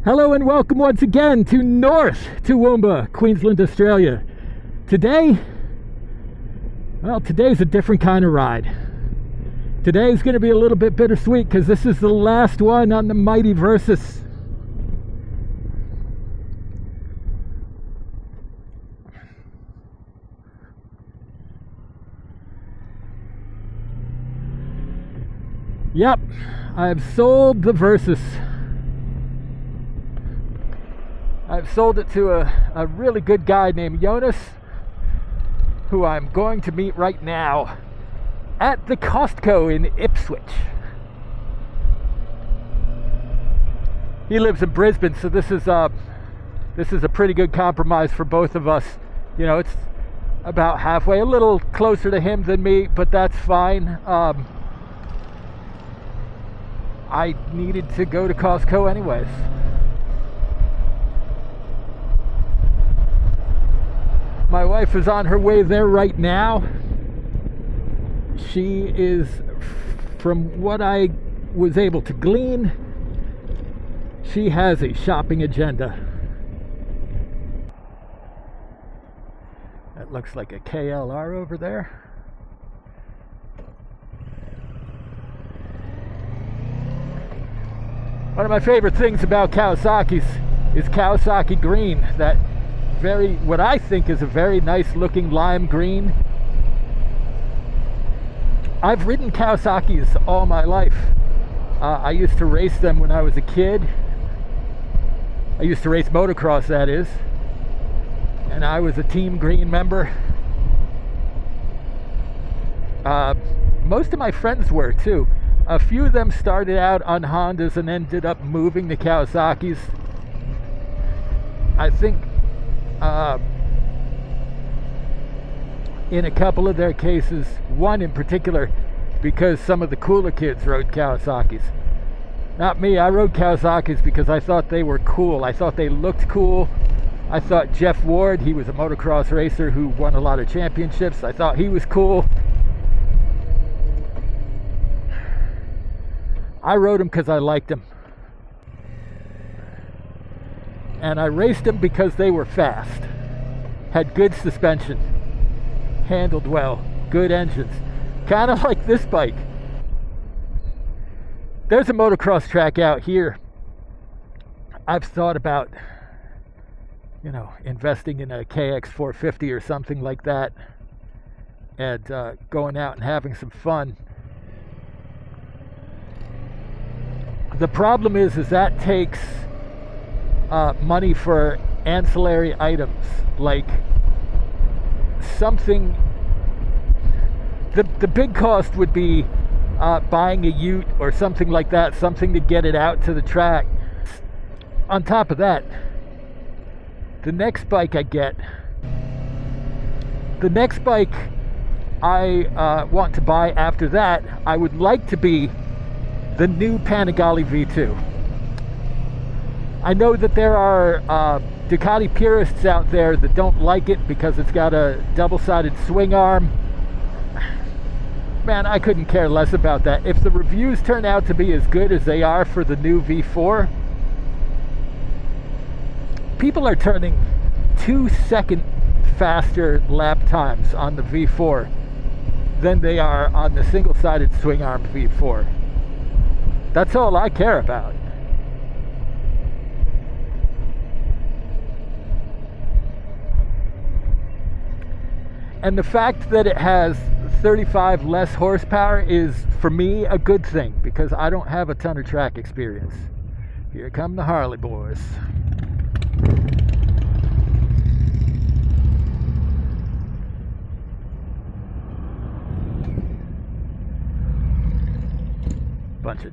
Hello and welcome once again to North Toowoomba, Queensland, Australia. Today's a different kind of ride. Today's going to be a little bit bittersweet because this is the last one on the mighty Versys. Yep, I've sold the Versys. I've sold it to a really good guy named Jonas, who I'm going to meet right now at the Costco in Ipswich. He lives in Brisbane, so this is a pretty good compromise for both of us. You know, it's about halfway, a little closer to him than me, but that's fine. I needed to go to Costco anyways. My wife is on her way there right now. She is, from what I was able to glean, she has a shopping agenda. That looks like a KLR over there. One of my favorite things about Kawasaki's is Kawasaki green. That what I think is a very nice looking lime green. I've ridden Kawasaki's all my life. I used to race them when I was a kid. I used to race motocross, that is. And I was a Team Green member. Most of my friends were too. A few of them started out on Hondas and ended up moving to Kawasaki's. I think in a couple of their cases, one in particular, because some of the cooler kids rode Kawasaki's. Not me. I rode Kawasaki's because I thought they were cool. I thought they looked cool. I thought Jeff Ward, he was a motocross racer who won a lot of championships. I thought he was cool. I rode him because I liked him. And I raced them because they were fast, had good suspension, handled well, good engines, kind of like this bike. There's a motocross track out here. I've thought about, investing in a KX 450 or something like that, and going out and having some fun. The problem is that takes money for ancillary items, like something. The big cost would be buying a ute or something like that, something to get it out to the track. On top of that, the next bike I want to buy after that, I would like to be the new Panigale V2. I know that there are Ducati purists out there that don't like it because it's got a double-sided swing arm. Man, I couldn't care less about that. If the reviews turn out to be as good as they are for the new V4, people are turning 2-second faster lap times on the V4 than they are on the single-sided swing arm V4. That's all I care about. And the fact that it has 35 less horsepower is, for me, a good thing, because I don't have a ton of track experience. Here come the Harley boys. Bunch of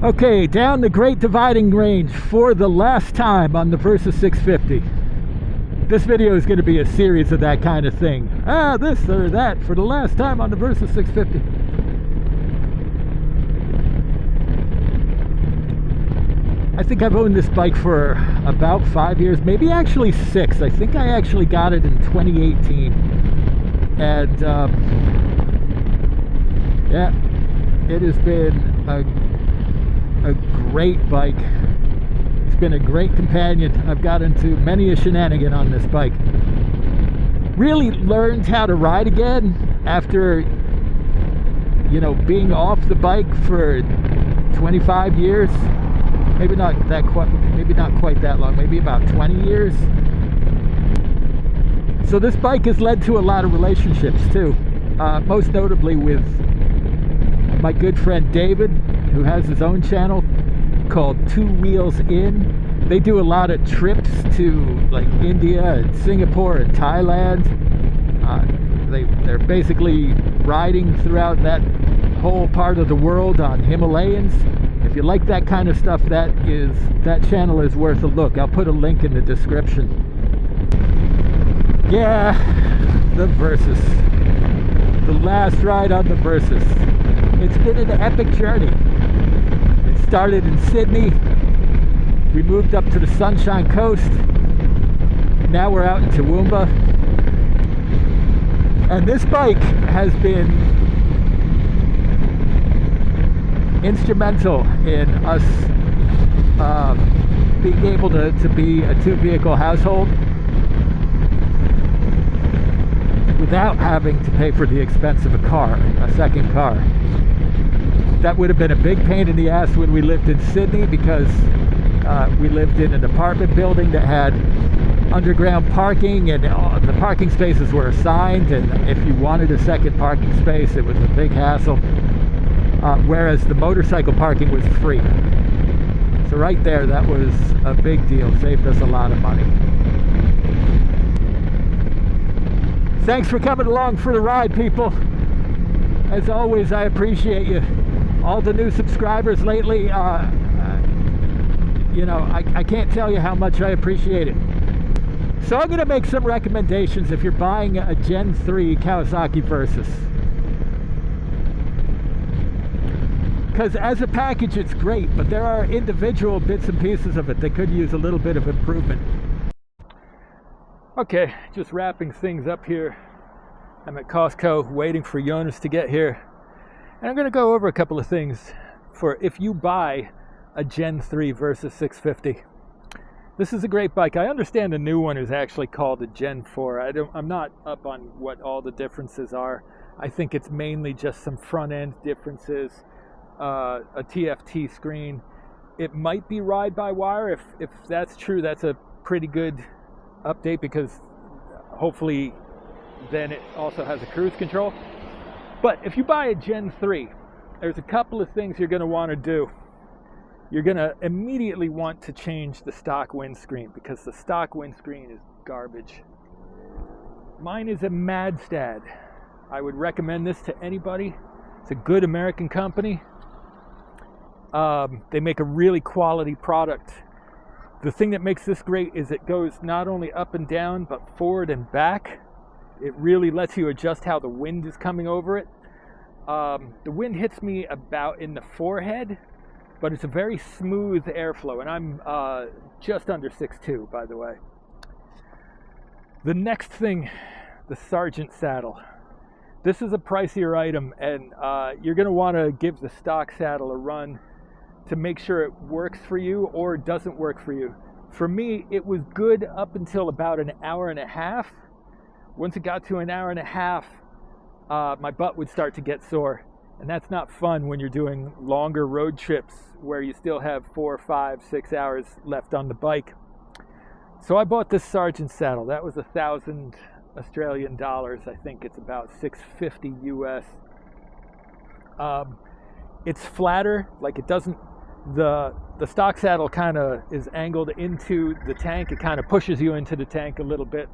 Okay, down the Great Dividing Range for the last time on the Versys 650. This video is going to be a series of that kind of thing. This or that for the last time on the Versys 650. I think I've owned this bike for about 5 years, maybe actually 6. I think I actually got it in 2018. And yeah, it has been a a great bike. It's been a great companion. I've got into many a shenanigan on this bike. Really learned how to ride again after, you know, being off the bike for 25 years. Maybe not quite that long, maybe about 20 years. So this bike has led to a lot of relationships too, most notably with my good friend David, who has his own channel called Two Wheels In. They do a lot of trips to like India and Singapore and Thailand. They're basically riding throughout that whole part of the world on Himalayans. If you like that kind of stuff, that channel is worth a look. I'll put a link in the description. Yeah, the Versys. The last ride on the Versys. It's been an epic journey. It started in Sydney. We moved up to the Sunshine Coast. Now we're out in Toowoomba. And this bike has been instrumental in us being able to be a two-vehicle household without having to pay for the expense of a second car. That would have been a big pain in the ass when we lived in Sydney, because we lived in an apartment building that had underground parking, and the parking spaces were assigned, and if you wanted a second parking space, it was a big hassle. Whereas the motorcycle parking was free. So right there, that was a big deal. Saved us a lot of money. Thanks for coming along for the ride, people. As always, I appreciate you. All the new subscribers lately, you know, I can't tell you how much I appreciate it. So I'm going to make some recommendations if you're buying a Gen 3 Kawasaki Versys. Because as a package, it's great, but there are individual bits and pieces of it that could use a little bit of improvement. Okay, just wrapping things up here. I'm at Costco waiting for Jonas to get here. And I'm going to go over a couple of things for if you buy a Gen 3 Versys 650. This is a great bike. I understand the new one is actually called a Gen 4. I'm not up on what all the differences are. I think it's mainly just some front end differences, a TFT screen. It might be ride-by-wire. If that's true, that's a pretty good update, because hopefully then it also has a cruise control. But if you buy a Gen 3, there's a couple of things you're going to want to do. You're going to immediately want to change the stock windscreen, because the stock windscreen is garbage. Mine is a Madstad. I would recommend this to anybody. It's a good American company. They make a really quality product. The thing that makes this great is it goes not only up and down, but forward and back. It really lets you adjust how the wind is coming over it. The wind hits me about in the forehead, but it's a very smooth airflow, and I'm just under 6'2", by the way. The next thing, the Sergeant saddle. This is a pricier item, and you're going to want to give the stock saddle a run to make sure it works for you or doesn't work for you. For me, it was good up until about an hour and a half. Once it got to an hour and a half, my butt would start to get sore. And that's not fun when you're doing longer road trips where you still have 4, 5, 6 hours left on the bike. So I bought this Sergeant saddle. That was 1,000 Australian dollars. I think it's about $650 US. It's flatter, like it doesn't, the stock saddle kind of is angled into the tank. It kind of pushes you into the tank a little bit.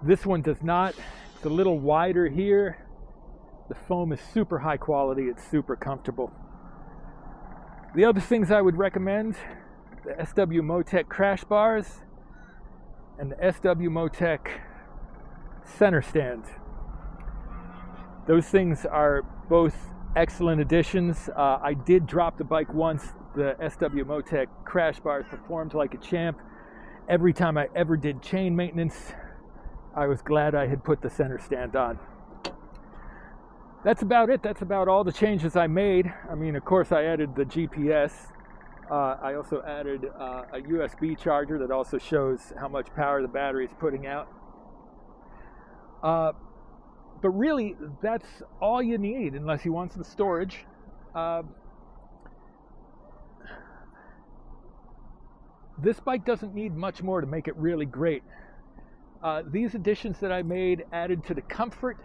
This one does not. It's a little wider here. The foam is super high quality. It's super comfortable. The other things I would recommend, the SW Motec crash bars and the SW Motec center stand. Those things are both excellent additions. I did drop the bike once. The SW Motec crash bars performed like a champ. Every time I ever did chain maintenance, I was glad I had put the center stand on. that's about it. That's about all the changes I made. I mean, of course, I added the GPS. I also added a USB charger that also shows how much power the battery is putting out. But really, that's all you need unless you want some storage. This bike doesn't need much more to make it really great. These additions that I made added to the comfort,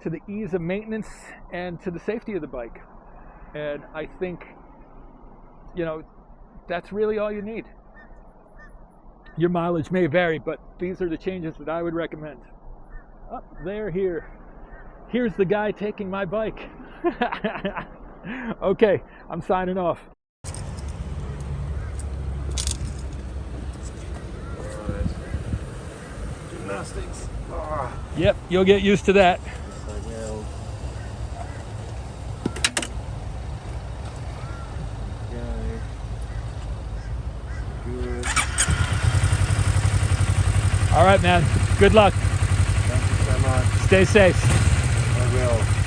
to the ease of maintenance, and to the safety of the bike. And I think, you know, that's really all you need. Your mileage may vary, but these are the changes that I would recommend. Up there, here's the guy taking my bike. Okay, I'm signing off. Gymnastics. Oh. Yep, you'll get used to that. Yes, I will. Good. All right, man. Good luck. Thank you so much. Stay safe. I will.